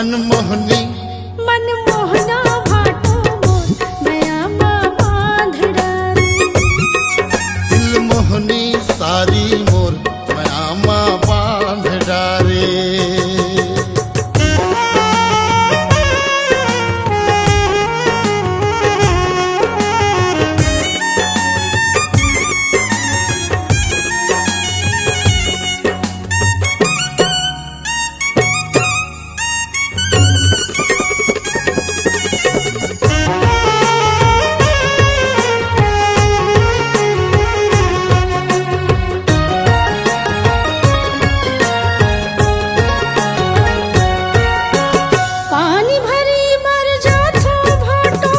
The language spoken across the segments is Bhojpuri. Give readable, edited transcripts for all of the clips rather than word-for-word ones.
मनमोहनी मनमोहना भाटो मोर मयामा बांध डारे। दिल मोहनी सारी मोर मयामा बांध डारे। पानी भरी मर जाथो भाटो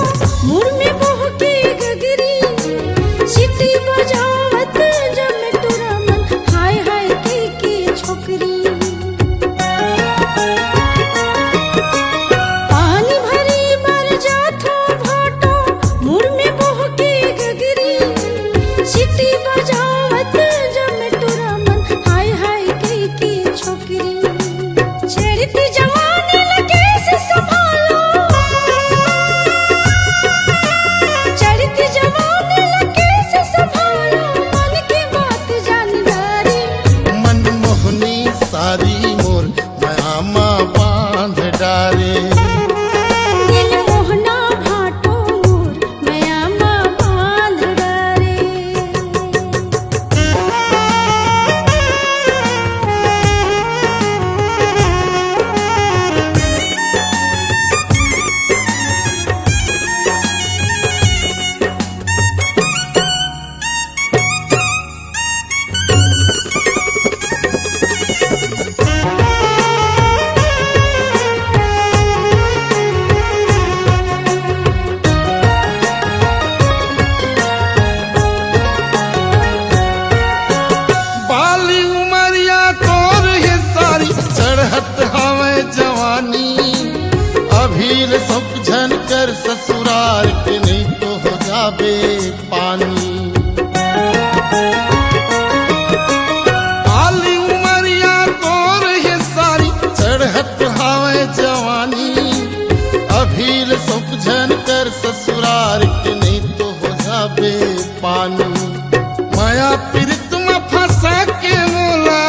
मुर में बह के गगरी। सीटी बजावत जब टुरा मन हाय हाय की छोकरी। पानी भरी मर जाथो भाटो मुर में बह के गगरी। सीटी बजावत जब टुरा मन हाय हाय की छोकरी। छेड़ती जवानी लगे से संभालो, चढ़ती जवानी लगे से संभालो। मन की बात जानदारी मनमोहनी सारी मोर मयामा बांध डारे। दिल मोहना भाटो मोर मयामा बांध डारे। बाली उमरिया तोर है सारी चढ़त हवे जवानी। अभीर सब झन कर ससुरार के नहीं तो हो जाबे पानी। बाली उमरिया तोर है सारी चढ़त हवे जवानी। अभीर सब झन कर ससुरार के नहीं तो हो जाबे पानी। माया पीड़ित में फंसा के मोला,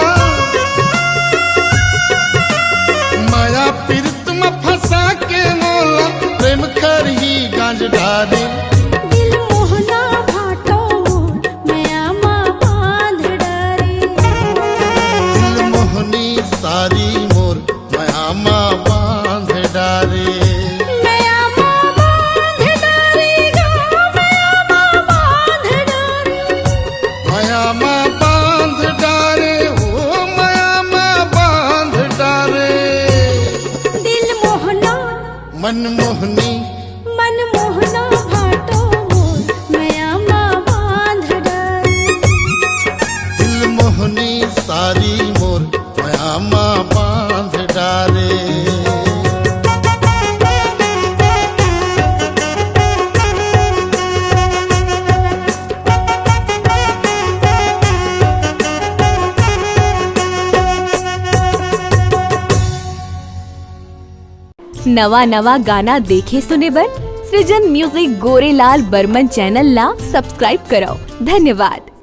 माया पीड़ित में फंसा के मोला। प्रेम कर ही गांज डारे। दिल मोहना भाटो मोर मयामा बांध डारे। दिल मोहनी सारी मोर मयामा बांध डारे। मयामा बांध डारे गा मयामा बांध डारे। मयामा बांध डारे ओ मयामा बांध डारे। दिल मोहना मनमोहनी मनमोहना भाटो मोर मयामा बांध डारे। दिल मोहनी सारी मोर मयामा बांध डारे। नवा नवा गाना देखे सुने बर सृजन म्यूजिक गोरेलाल बर्मन चैनल ला सब्सक्राइब करो। धन्यवाद।